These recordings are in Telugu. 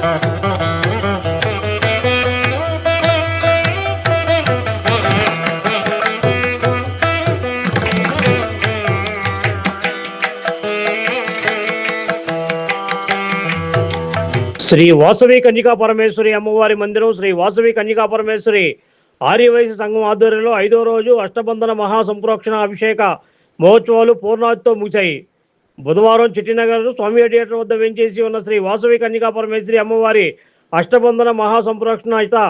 శ్రీ వాసవి కన్యకా పరమేశ్వరి అమ్మవారి మందిరం శ్రీ వాసవి కన్యకా పరమేశ్వరి ఆర్యవైశ్య సంఘం ఆధ్వర్యంలో 5వ రోజు అష్టబంధన మహాసంప్రోక్షణ అభిషేక మహోత్సవాలు పూర్ణాహుతితో ముగిశాయి. బుధవారం చిట్టినగర్ స్వామి థియేటర్ వద్ద వెంచేసి ఉన్న శ్రీ వాసవి కన్యకా పరమేశ్వరి అమ్మవారి అష్టబంధన మహాసంప్రోక్షణ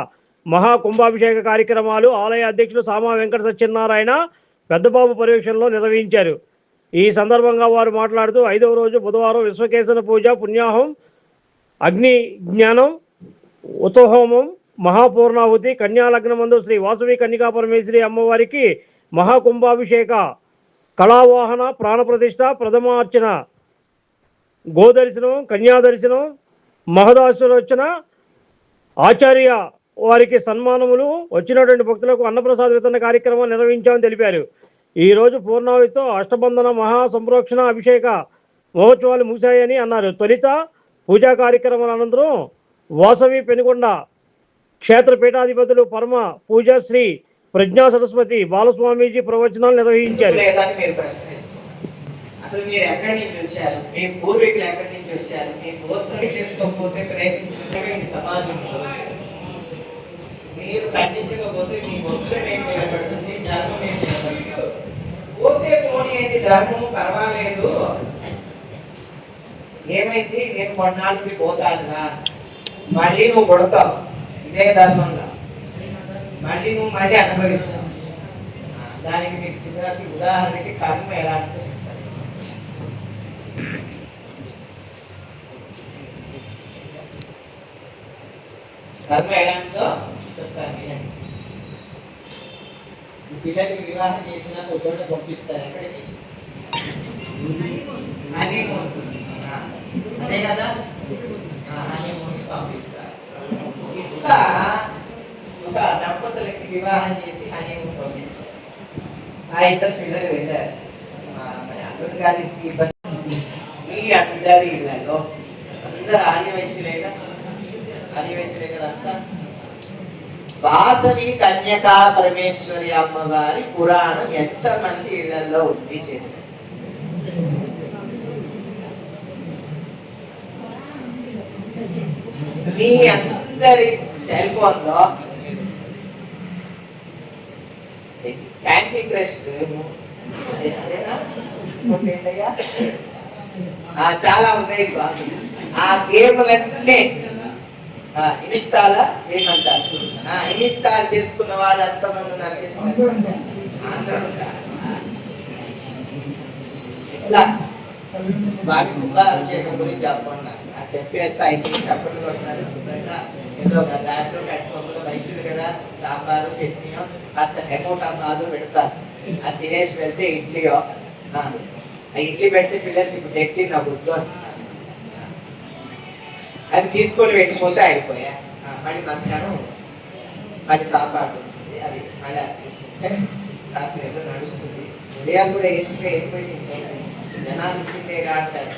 మహాకుంభాభిషేక కార్యక్రమాలు ఆలయ అధ్యక్షులు సామా వెంకట సత్యనారాయణ పెద్దబాబు పర్యవేక్షణలో నిర్వహించారు. ఈ సందర్భంగా వారు మాట్లాడుతూ 5వ రోజు బుధవారం విశ్వకేశన పూజ, పుణ్యాహం, అగ్ని జ్ఞానం, ఉతహోమం, మహాపూర్ణాహుతి, కన్యాలగ్నమందు శ్రీ వాసవి కన్యకా పరమేశ్వరి అమ్మవారికి మహాకుంభాభిషేక, కళావాహన, ప్రాణప్రతిష్ఠ, ప్రథమార్చన, గోదర్శనం, కన్యాదర్శనం, మహదాశ్వరోచన, ఆచార్య వారికి సన్మానములు, వచ్చినటువంటి భక్తులకు అన్నప్రసాద వితరణ కార్యక్రమం నిర్వహించామని తెలిపారు. ఈరోజు పూర్ణాహుతితో అష్టబంధన మహాసంప్రోక్షణ అభిషేక మహోత్సవాలు ముగిశాయని అన్నారు. తొలిత పూజా కార్యక్రమాల అనంతరం వాసవి పెనుకొండ క్షేత్ర పీఠాధిపతులు పరమ పూజా శ్రీ ప్రజ్ఞా సరస్వతి బాలస్వామీజీ ప్రవచనాలు నిర్వహించారు. అసలు మీరు ఎక్కడి నుంచి వచ్చారు, మీ పూర్వీకులు ఎక్కడి నుంచి వచ్చారు, మీ గోత్రం చేసుకోకపోతే ప్రయత్నించిన సమాజంలో మీరు ఖండించకపోతే మీ వంశం ఏం నిలబడుతుంది, ధర్మం ఏం నిలబడుతుంది. పోతే పోనీ ఏంటి, ధర్మము పర్వాలేదు, ఏమైంది, నేను కొన్నాళ్ళకి పోతానుగా, మళ్ళీ నువ్వు కొడతావు ఇదే ధర్మంగా, మళ్ళీ నువ్వు మళ్ళీ అనుభవిస్తావు. దానికి మీకు చిన్నకి ఉదాహరణకి కర్మ ఎలా అంటే కర్మ ఎలాంటిదో చెప్తాను వినండి. పిల్లలకి వివాహం చేసినా ఒక చోట పంపిస్తారు, ఎక్కడికి, హనీమూన్, అదే కదా, హనీమూన్కి పంపిస్తారు. ఇట్లా ఒక దంపతులకి వివాహం చేసి హనీమూన్ పంపించారు. ఆ ఇద్దరు పిల్లలు వెళ్ళారు. మరి అల్లుడు గారికి ఈ అందరి ఇళ్ళలో అందరు ఆర్యవైశ్యులే కదా అంతా. వాసవి కన్యకా పరమేశ్వరి అమ్మవారి పురాణం ఎంతమంది ఇళ్లలో ఉంది చేత మీ అందరి సెల్ ఫోన్ లో క్యాండీ క్రష్ అదేనా చాలా ఉన్నాయి. ఆ గేమ్లన్నీ ఇన్స్టాల్ ఏమంటారు, ఇన్స్టాల్ చేసుకున్న వాళ్ళు ఎంతమంది ఉన్నారు, అందరూ ఇట్లా స్వామి కుంభాభిషేకం గురించి చెప్పుకున్నారు. చెప్పే స్థాయికి చప్పట్లు కొడుతున్నారు. శుభ్రంగా ఏదో ఒక దాంట్లో కట్టుకోకుండా వైశ్యుడు కదా, సాంబారు చట్నీయో కాస్త టమోటా కాదు పెడతారు. అది తినేసి వెళ్తే ఇడ్లీయో, ఆ ఇడ్లీ పెడితే పిల్లలకి ఇప్పుడు ఎక్కి నా బుద్ధు అంటున్నారు. అది తీసుకొని వెళ్ళిపోతే అయిపోయా. మళ్ళీ మధ్యాహ్నం మళ్ళీ సాంబార్ ఉంటుంది, అది మళ్ళీ అది తీసుకుంటే కాస్త ఏదో నడుస్తుంది. ఉదయాలు కూడా ఏడ్చుగా ఏమైపోయింది, జనాలు ఇచ్చిందే అంటారు.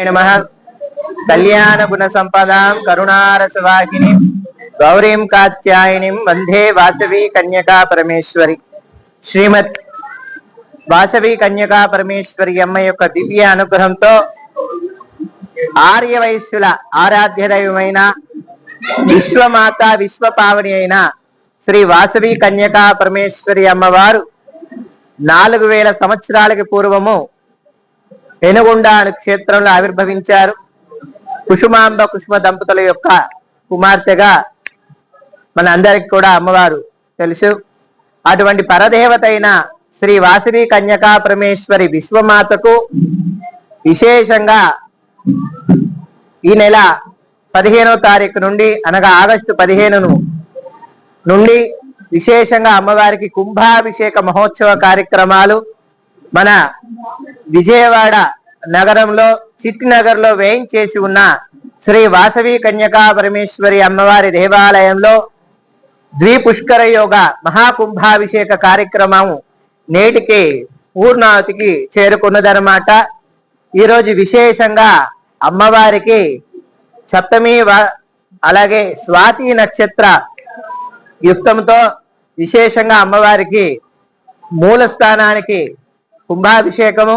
నమః. కళ్యాణ గుణ సంపదాం కరుణారసవాహిని గౌరీం కాత్యాయనిం వందే వాసవి కన్యకా పరమేశ్వరి. శ్రీమద్ వాసవి కన్యకా పరమేశ్వరి అమ్మ యొక్క దివ్య అనుగ్రహంతో ఆర్య వైశ్యుల ఆరాధ్య దైవమైన విశ్వమాత విశ్వపావని అయిన శ్రీ వాసవి కన్యకా పరమేశ్వరి అమ్మవారు 4000 సంవత్సరాలకి పూర్వము పెనుగొండ అను క్షేత్రంలో ఆవిర్భవించారు. కుసుమాంబ కుసుమ దంపతుల యొక్క కుమార్తెగా మన అందరికి కూడా అమ్మవారు తెలుసు. అటువంటి పరదేవత అయిన శ్రీ వాసవి కన్యకా పరమేశ్వరి విశ్వమాతకు విశేషంగా ఈ నెల 15వ తారీఖు నుండి అనగా ఆగస్టు 15 నుండి విశేషంగా అమ్మవారికి కుంభాభిషేక మహోత్సవ కార్యక్రమాలు మన విజయవాడ నగరంలో చిట్టినగర్లో వేయించేసి ఉన్న శ్రీ వాసవి కన్యకా పరమేశ్వరి అమ్మవారి దేవాలయంలో ద్విపుష్కర యోగ మహాకుంభాభిషేక కార్యక్రమం నేటికి పూర్ణావతికి చేరుకున్నదన్నమాట. ఈరోజు విశేషంగా అమ్మవారికి సప్తమి అలాగే స్వాతి నక్షత్ర యుక్తంతో విశేషంగా అమ్మవారికి మూల స్థానానికి కుంభాభిషేకము,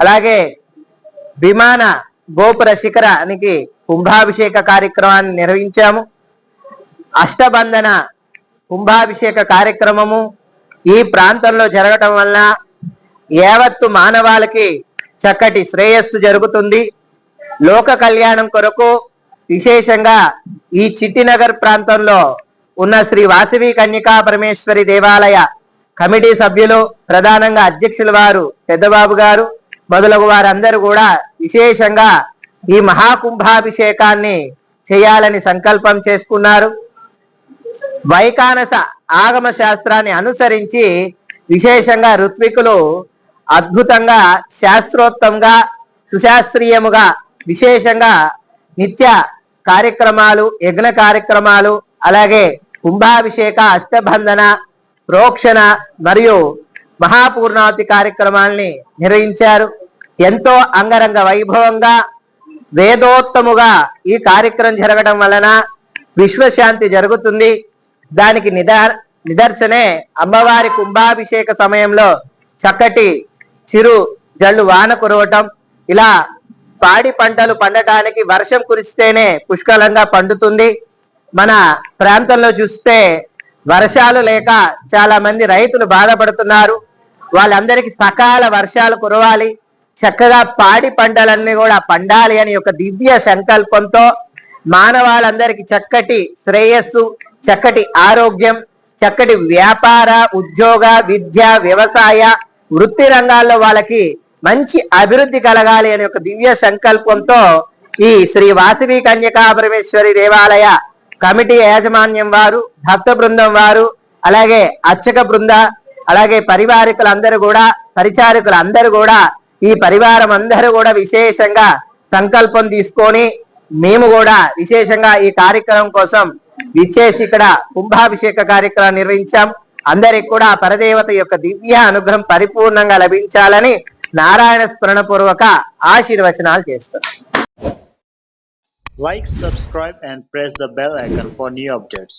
అలాగే విమాన గోపుర శిఖరానికి కుంభాభిషేక కార్యక్రమాన్ని నిర్వహించాము. అష్టబంధన కుంభాభిషేక కార్యక్రమము ఈ ప్రాంతంలో జరగటం వల్ల యావత్తు మానవాళికి చక్కటి శ్రేయస్సు జరుగుతుంది. లోక కళ్యాణం కొరకు విశేషంగా ఈ చిట్టినగర్ ప్రాంతంలో ఉన్న శ్రీ వాసవి కన్యకా పరమేశ్వరి దేవాలయ కమిటీ సభ్యులు, ప్రధానంగా అధ్యక్షుల వారు పెద్దబాబు గారు మొదలగు వారందరూ కూడా విశేషంగా ఈ మహాకుంభాభిషేకాన్ని చేయాలని సంకల్పం చేసుకున్నారు. వైకానస ఆగమ శాస్త్రాన్ని అనుసరించి విశేషంగా ఋత్వికులు అద్భుతంగా శాస్త్రోక్తంగా సుశాస్త్రీయముగా విశేషంగా నిత్య కార్యక్రమాలు, యజ్ఞ కార్యక్రమాలు, అలాగే కుంభాభిషేక, అష్టబంధన, ప్రోక్షణ మరియు మహాపూర్ణావతి కార్యక్రమాల్ని నిర్వహించారు. ఎంతో అంగరంగ వైభవంగా వేదోత్తముగా ఈ కార్యక్రమం జరగడం వలన విశ్వశాంతి జరుగుతుంది. దానికి నిదర్శనే అమ్మవారి కుంభాభిషేక సమయంలో చక్కటి చిరు జల్లు వాన కురవటం. ఇలా పాడి పంటలు పండటానికి వర్షం కురిస్తేనే పుష్కలంగా పండుతుంది. మన ప్రాంతంలో చూస్తే వర్షాలు లేక చాలా మంది రైతులు బాధపడుతున్నారు. వాళ్ళందరికీ సకాల వర్షాలు కురవాలి, చక్కగా పాడి పంటలన్నీ కూడా పండాలి అని ఒక దివ్య సంకల్పంతో మానవాళందరికీ చక్కటి శ్రేయస్సు, చక్కటి ఆరోగ్యం, చక్కటి వ్యాపార, ఉద్యోగ, విద్య, వ్యవసాయ, వృత్తి రంగాల్లో వాళ్ళకి మంచి అభివృద్ధి కలగాలి అనే ఒక దివ్య సంకల్పంతో ఈ శ్రీ వాసవి కన్యకా పరమేశ్వరి దేవాలయ కమిటీ యాజమాన్యం వారు, భక్త బృందం వారు, అలాగే అర్చక బృంద, అలాగే పరిచారకులందరూ కూడా ఈ పరివారం అందరూ కూడా విశేషంగా సంకల్పం తీసుకొని మేము కూడా విశేషంగా ఈ కార్యక్రమం కోసం విచ్చేసి ఇక్కడ కుంభాభిషేక కార్యక్రమం నిర్వహించాం. అందరికి కూడా పరదేవత యొక్క దివ్య అనుగ్రహం పరిపూర్ణంగా లభించాలని నారాయణ స్మరణ పూర్వక ఆశీర్వచనాలు చేస్తున్నాం. Like, subscribe and press the bell icon for new updates.